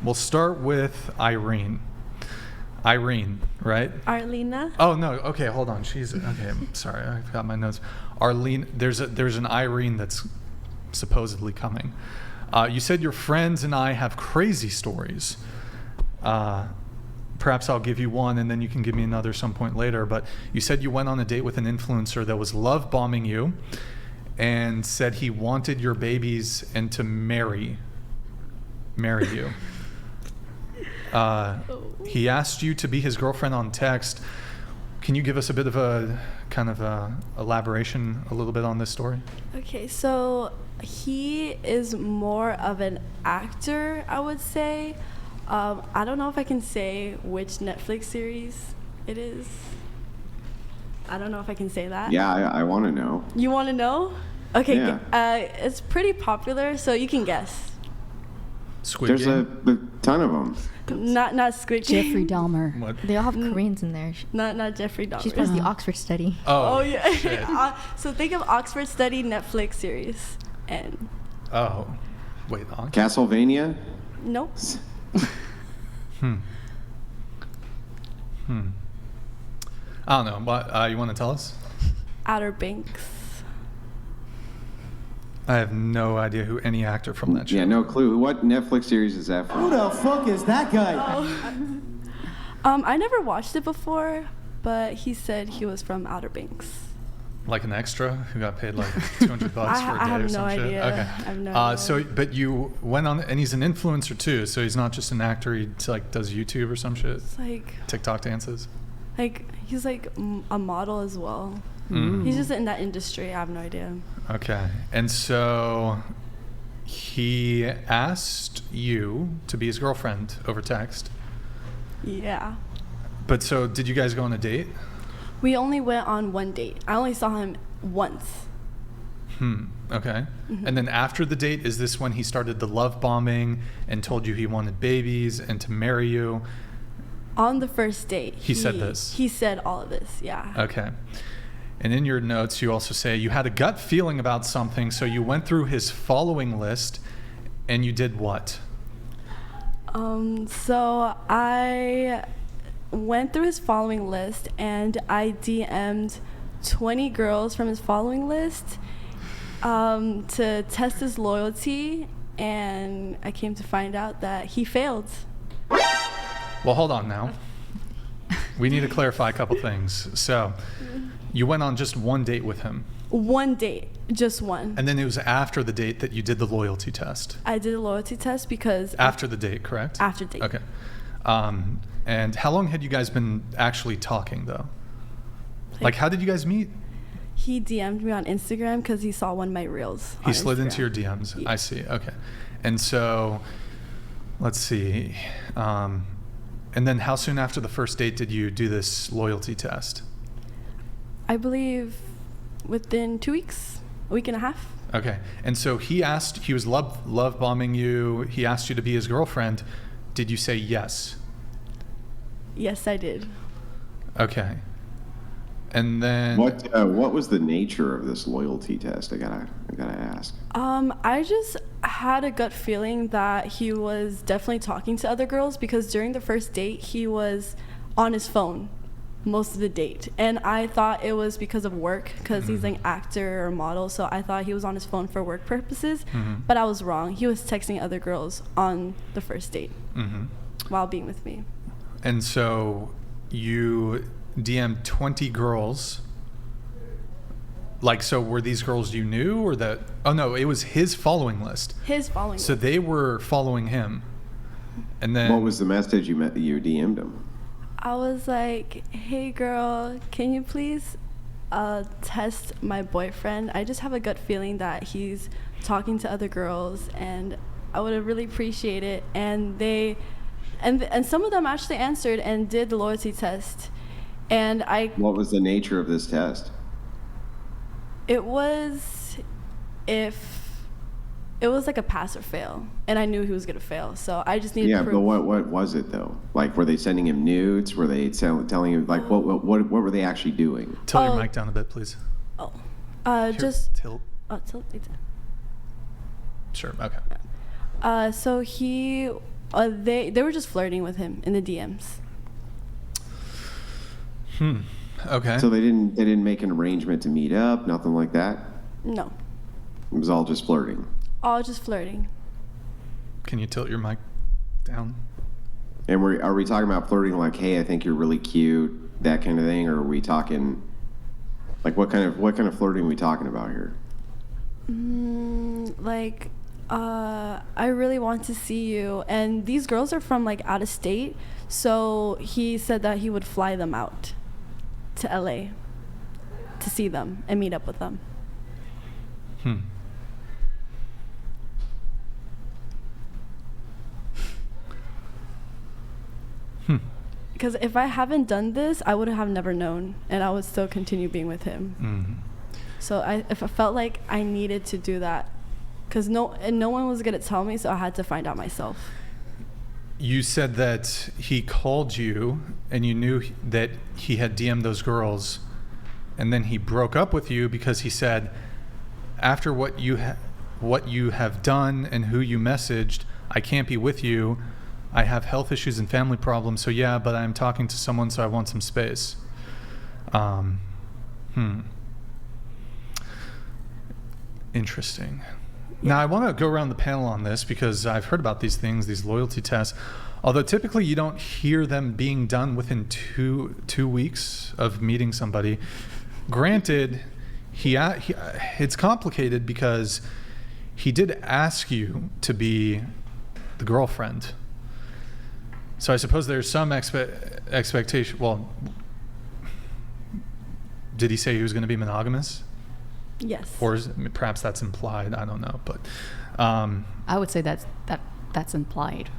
We'll start with Irene. Irene, right? Arlena. Oh no. Okay, hold on. Okay. I'm sorry. I got my notes. Arlene. There's an Irene that's supposedly coming. You said your friends and I have crazy stories. Perhaps I'll give you one, and then you can give me another some point later. But you said you went on a date with an influencer that was love bombing you, and said he wanted your babies and to marry you. He asked you to be his girlfriend on text. Can you give us a bit of a kind of elaboration a little bit on this story? Okay, so he is more of an actor, I would say. I don't know if I can say which Netflix series it is. I don't know if I can say that. Yeah, I want to know. You want to know? Okay, Yeah. it's pretty popular, so you can guess. Squid There's Game? a ton of them. Not Squid Game. Jeffrey Dahmer. What? They all have Koreans in there. Not Jeffrey Dahmer. She's part of the Oxford study. Oh yeah. shit. So think of Oxford Study Netflix series, and Oh, wait. On? Castlevania? nope. I don't know. What you want to tell us? Outer Banks. I have no idea who any actor from that show. Yeah, no clue. What Netflix series is that from? Who the fuck is that guy? I never watched it before, but he said he was from Outer Banks. Like an extra who got paid like $200 for a day I have or no some shit. idea. Okay. I have no idea. So, but you went on, and he's an influencer too. So he's not just an actor. He like does YouTube or some shit. It's TikTok dances. He's like a model as well. Mm. He's just in that industry. I have no idea. Okay. And so he asked you to be his girlfriend over text. Yeah. But so did you guys go on a date? We only went on one date. I only saw him once. Okay. And then after the date, is this when he started the love bombing and told you he wanted babies and to marry you? On the first date. He said this? He said all of this, yeah. Okay. And in your notes, you also say you had a gut feeling about something, so you went through his following list, and you did what? So I went through his following list, and I DM'd 20 girls from his following list to test his loyalty, and I came to find out that he failed. Well, hold on now. We need to clarify a couple things. So you went on just one date with him. One date, just one. And then it was after the date that you did the loyalty test. I did a loyalty test because... After the date, correct? After date. Okay. And how long had you guys been actually talking, though? Like how did you guys meet? He DM'd me on Instagram because he saw one of my reels. He slid into your DMs. Yeah. I see. Okay. And so, let's see. And then how soon after the first date did you do this loyalty test? I believe within 2 weeks, a week and a half. Okay. And so he was love bombing you. He asked you to be his girlfriend. Did you say yes? Yes, I did. Okay. And then What was the nature of this loyalty test? I gotta ask. I just had a gut feeling that he was definitely talking to other girls because during the first date he was on his phone most of the date, and I thought it was because of work because he's an actor or model, so I thought he was on his phone for work purposes, but I was wrong. He was texting other girls on the first date while being with me. And so you DM'd 20 girls. Like, so were these girls you knew or that? Oh no, it was his following list. His following So list. they were following him. And then What was the message you DM'd him? I was like, hey girl, can you please test my boyfriend? I just have a gut feeling that he's talking to other girls and I would have really appreciate it. And and some of them actually answered and did the loyalty test. And What was the nature of this test? it was like a pass or fail, and I knew he was gonna fail, so I just needed proof. But what was it though? Like, were they sending him nudes? Were they telling him like what were they actually doing? Tilt your mic down a bit, please. Here, Just tilt. tilt. Sure. Okay. So he They were just flirting with him in the DMs. Okay. So they didn't make an arrangement to meet up, nothing like that? No, It was all just flirting. all just flirting. Can you tilt your mic down? And are we talking about flirting like, hey, I think you're really cute, that kind of thing, or are we talking like what kind of flirting are we talking about here? Like, I really want to see you. And these girls are from like out of state, so he said that he would fly them out to LA to see them and meet up with them. Because if I haven't done this, I would have never known, and I would still continue being with him. So if I felt like I needed to do that, because no one was gonna tell me, so I had to find out myself. You said that he called you and you knew that he had DM'd those girls, and then he broke up with you because he said, after what you have done and who you messaged, I can't be with you. I have health issues and family problems, so yeah, but I'm talking to someone, so I want some space. Interesting. Now, I want to go around the panel on this because I've heard about these things, these loyalty tests. Although typically you don't hear them being done within two weeks of meeting somebody. Granted, it's complicated because he did ask you to be the girlfriend. So I suppose there's some expectation. Well, did he say he was going to be monogamous? Yes. Or perhaps that's implied. I don't know, but I would say that's implied.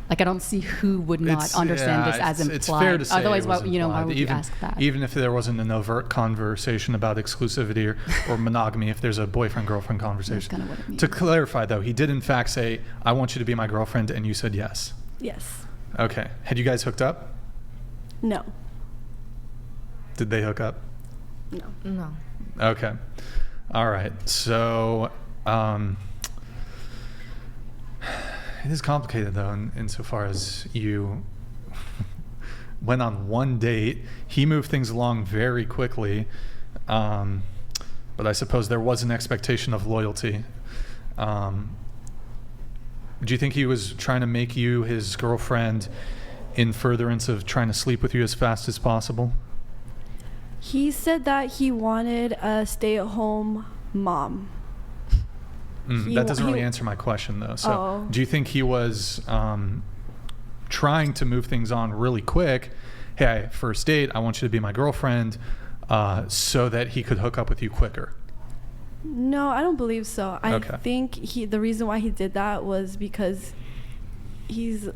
Like, I don't see who would not understand this as implied. It's fair to say. Otherwise, why would you ask that? Even if there wasn't an overt conversation about exclusivity or monogamy, if there's a boyfriend-girlfriend conversation. That's kind of what it means. To clarify, though, he did in fact say, "I want you to be my girlfriend," and you said yes. Yes. Okay. Had you guys hooked up? No. Did they hook up? No. No. Okay. All right. So it is complicated, though, insofar as you went on one date. He moved things along very quickly, but I suppose there was an expectation of loyalty. Do you think he was trying to make you his girlfriend in furtherance of trying to sleep with you as fast as possible? He said that he wanted a stay-at-home mom. That doesn't really answer my question, though. So do you think he was trying to move things on really quick? Hey, first date, I want you to be my girlfriend, so that he could hook up with you quicker? No, I don't believe so. I think the reason why he did that was because he's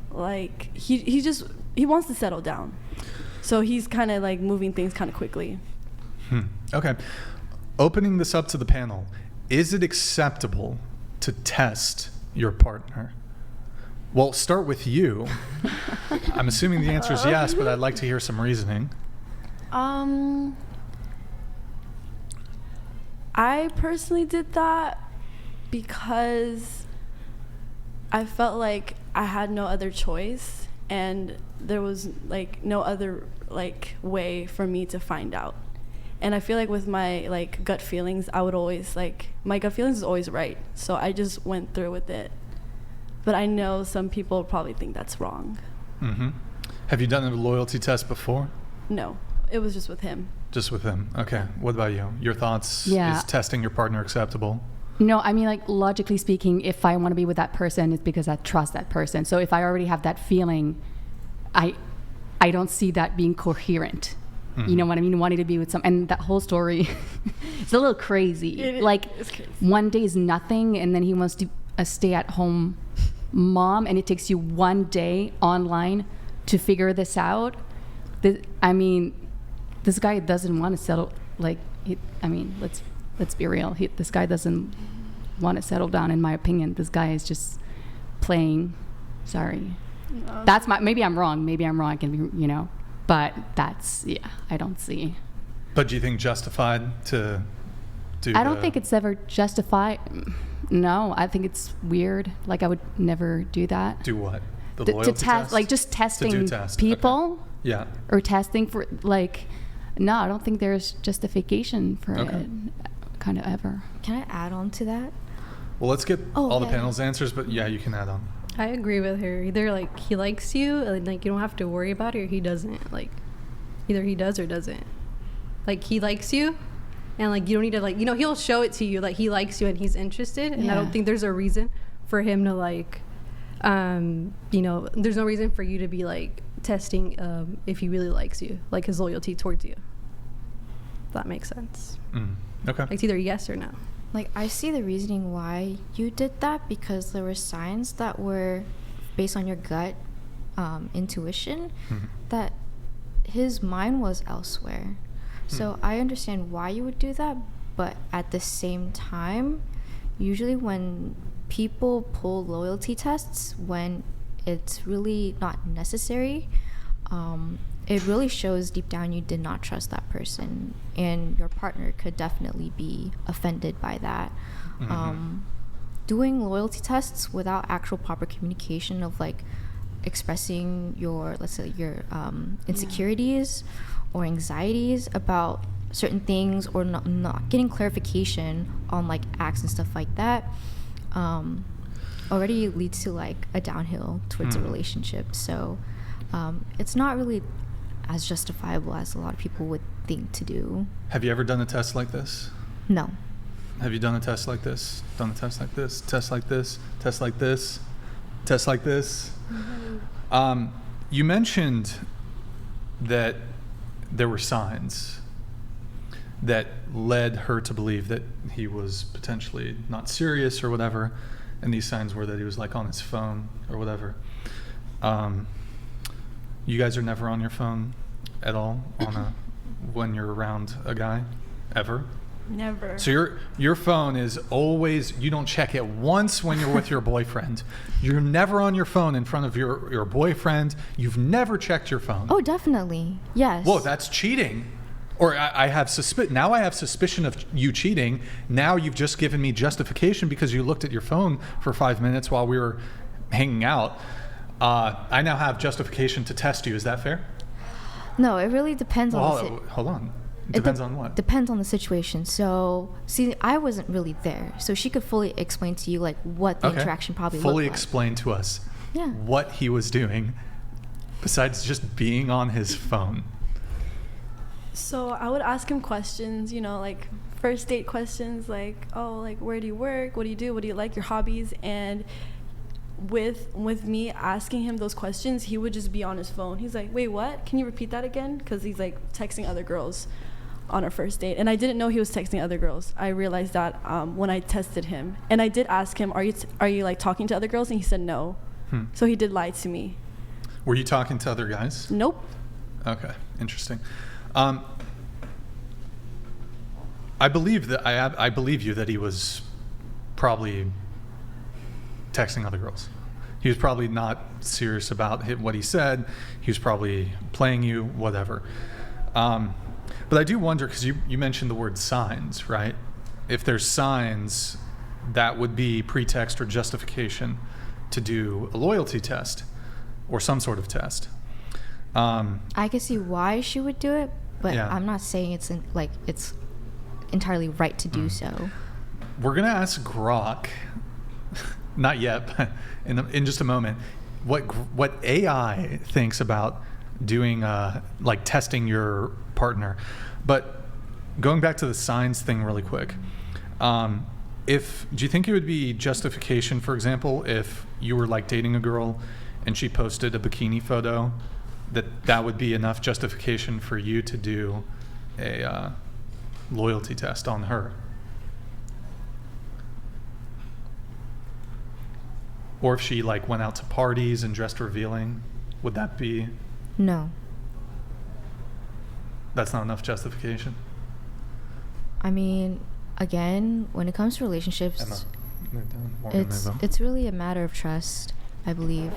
like he wants to settle down. So he's kind of like moving things kind of quickly. Okay. Opening this up to the panel, is it acceptable to test your partner? Well, start with you. I'm assuming the answer is yes, but I'd like to hear some reasoning. I personally did that because I felt like I had no other choice, and there was like no other like way for me to find out. And I feel like with my like gut feelings, I would always like, my gut feelings is always right, so I just went through with it. But I know some people probably think that's wrong. Have you done a loyalty test before? No, it was just with him. Just with him. Okay. What about you? Your thoughts? Yeah. Is testing your partner acceptable? No, I mean, like, logically speaking, if I want to be with that person, it's because I trust that person. So if I already have that feeling, I don't see that being coherent. You know what I mean? Wanting to be with and that whole story, it's a little crazy. It's crazy. One day is nothing, and then he wants to a stay-at-home mom, and it takes you one day online to figure this out. I mean, this guy doesn't want to settle. Let's be real. This guy doesn't want to settle down, in my opinion. This guy is just playing. Sorry. That's maybe I'm wrong. Maybe I'm wrong. I can be, but I don't see. But do you think justified to do I don't think it's ever justified. No, I think it's weird. Like, I would never do that. Do what? The To loyalty test, like, just testing test. people. Okay. Yeah. Or testing for, like, no, I don't think there's justification for Okay. it, kind of ever. Can I add on to that? Well, let's get Oh, all the yeah. panel's answers, but yeah, you can add on. I agree with her. Either like he likes you, and like you don't have to worry about it, or he doesn't. Like either he does or doesn't. Like he likes you, and like you don't need to like he'll show it to you like he likes you and he's interested. And I don't Yeah. think there's a reason for him to like, there's no reason for you to be like testing if he really likes you, like his loyalty towards you. If that makes sense. Okay. Like it's either yes or no. Like, I see the reasoning why you did that, because there were signs that were based on your gut intuition that his mind was elsewhere. So I understand why you would do that, but at the same time, usually when people pull loyalty tests when it's really not necessary, it really shows deep down you did not trust that person, and your partner could definitely be offended by that. Doing loyalty tests without actual proper communication of like expressing your, let's say, your insecurities or anxieties about certain things, or not getting clarification on like acts and stuff like that, already leads to like a downhill towards a relationship. So it's not really as justifiable as a lot of people would think to do. Have you ever done a test like this? No. Have you done a test like this? Done a test like this? Test like this? Test like this? Test like this? You mentioned that there were signs that led her to believe that he was potentially not serious or whatever, and these signs were that he was like on his phone or whatever. You guys are never on your phone at all when you're around a guy, ever? Never. So your phone is always, you don't check it once when you're with your boyfriend. You're never on your phone in front of your boyfriend. You've never checked your phone. Oh, definitely. Yes. Whoa, that's cheating. Or I have now I have suspicion of you cheating. Now you've just given me justification because you looked at your phone for 5 minutes while we were hanging out. I now have justification to test you. Is that fair? No, it really depends on Hold on. Depends on what? Depends on the situation. So, see, I wasn't really there, so she could fully explain to you like what the interaction probably fully looked like. explain to us Yeah. what he was doing besides just being on his phone. So I would ask him questions, like first date questions, like, oh, like, where do you work? What do you do? What do you like? Your hobbies? And with me asking him those questions, he would just be on his phone. He's like, wait, what? Can you repeat that again? Because he's like texting other girls on our first date, and I didn't know he was texting other girls. I realized that when I tested him, and I did ask him, are you like talking to other girls? And he said no. So he did lie to me. Were you talking to other guys? Nope. Okay, interesting. I believe that I believe you that he was probably texting other girls. He was probably not serious about what he said. He was probably playing you, whatever. But I do wonder, because you mentioned the word signs, right? If there's signs, that would be pretext or justification to do a loyalty test or some sort of test. I can see why she would do it, but Yeah. I'm not saying it's entirely right to do so. We're gonna ask Grok, not yet, but in just a moment, what AI thinks about doing like testing your partner. But going back to the signs thing really quick, do you think it would be justification, for example, if you were like dating a girl and she posted a bikini photo, that would be enough justification for you to do a loyalty test on her? Or if she like went out to parties and dressed revealing, would that be? No. That's not enough justification? I mean, again, when it comes to relationships, Emma, it's really a matter of trust, I believe.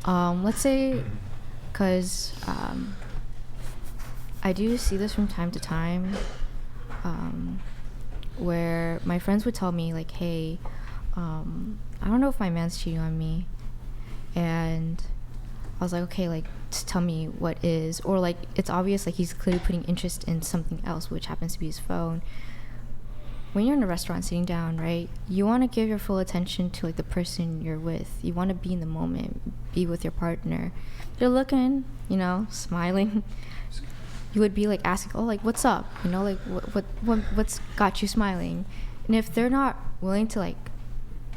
Let's say, because I do see this from time to time, where my friends would tell me like, hey, I don't know if my man's cheating on me. And I was like, okay, like, just tell me what is. Or, like, it's obvious, like, he's clearly putting interest in something else, which happens to be his phone. When you're in a restaurant sitting down, right, you want to give your full attention to, like, the person you're with. You want to be in the moment, be with your partner. You're looking, you know, smiling. You would be, like, asking, oh, like, what's up? You know, like, what's got you smiling? And if they're not willing to, like,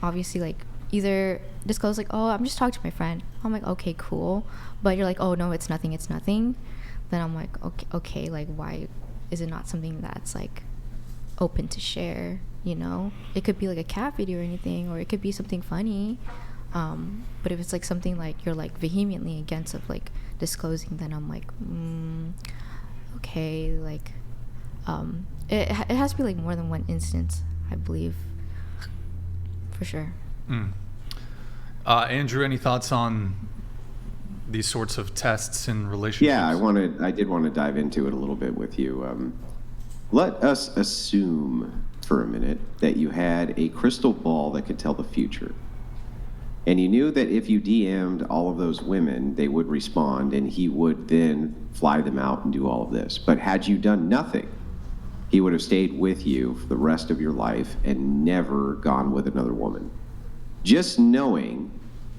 obviously, like, either disclose, like, oh, I'm just talking to my friend. I'm like, okay, cool. But you're like, oh, no, it's nothing. Then I'm like, okay, like, why is it not something that's, like, open to share, you know? It could be, like, a cat video or anything, or it could be something funny. But if it's, like, something, like, you're, like, vehemently against of, like, disclosing, then I'm like, okay, like, it has to be, like, more than one instance, I believe, for sure. Andrew, any thoughts on these sorts of tests in relationships? Yeah, I did want to dive into it a little bit with you. Let us assume for a minute that you had a crystal ball that could tell the future. And you knew that if you DM'd all of those women, they would respond and he would then fly them out and do all of this. But had you done nothing, he would have stayed with you for the rest of your life and never gone with another woman. Just knowing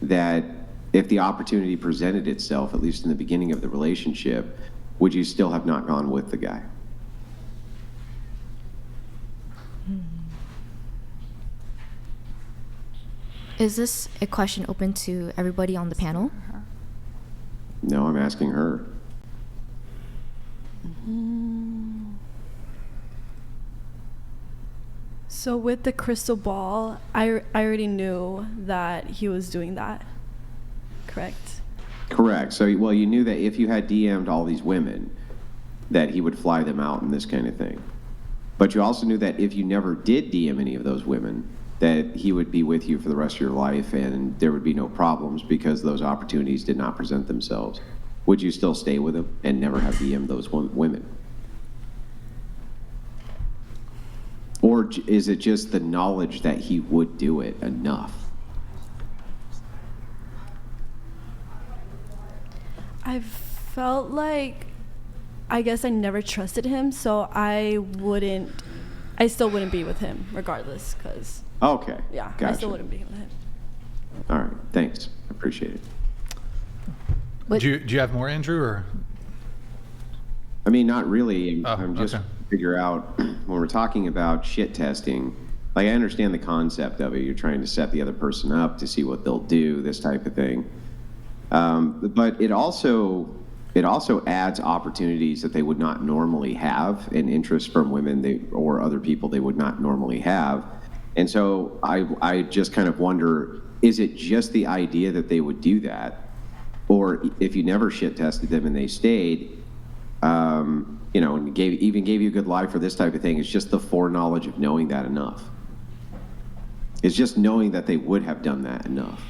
that if the opportunity presented itself, at least in the beginning of the relationship, would you still have not gone with the guy? Is this a question open to everybody on the panel? No, I'm asking her. So with the crystal ball, I already knew that he was doing that. Correct? Correct. So, well, you knew that if you had DM'd all these women, that he would fly them out and this kind of thing. But you also knew that if you never did DM any of those women, that he would be with you for the rest of your life and there would be no problems because those opportunities did not present themselves. Would you still stay with him and never have DM'd those women? Or is it just the knowledge that he would do it enough? I felt like, I guess I never trusted him, so I still wouldn't be with him regardless, because Okay. yeah, Gotcha. I still wouldn't be with him. All right. Thanks. I appreciate it. But Do you have more, Andrew, or? I mean, not really. Oh, I'm just okay. figure out when we're talking about shit testing, like I understand the concept of it. You're trying to set the other person up to see what they'll do, this type of thing. But it also adds opportunities that they would not normally have, and interest from women or other people they would not normally have. And so I just kind of wonder, is it just the idea that they would do that? Or if you never shit tested them and they stayed, you know, and gave you a good life for this type of thing, it's just the foreknowledge of knowing that enough. It's just knowing that they would have done that enough.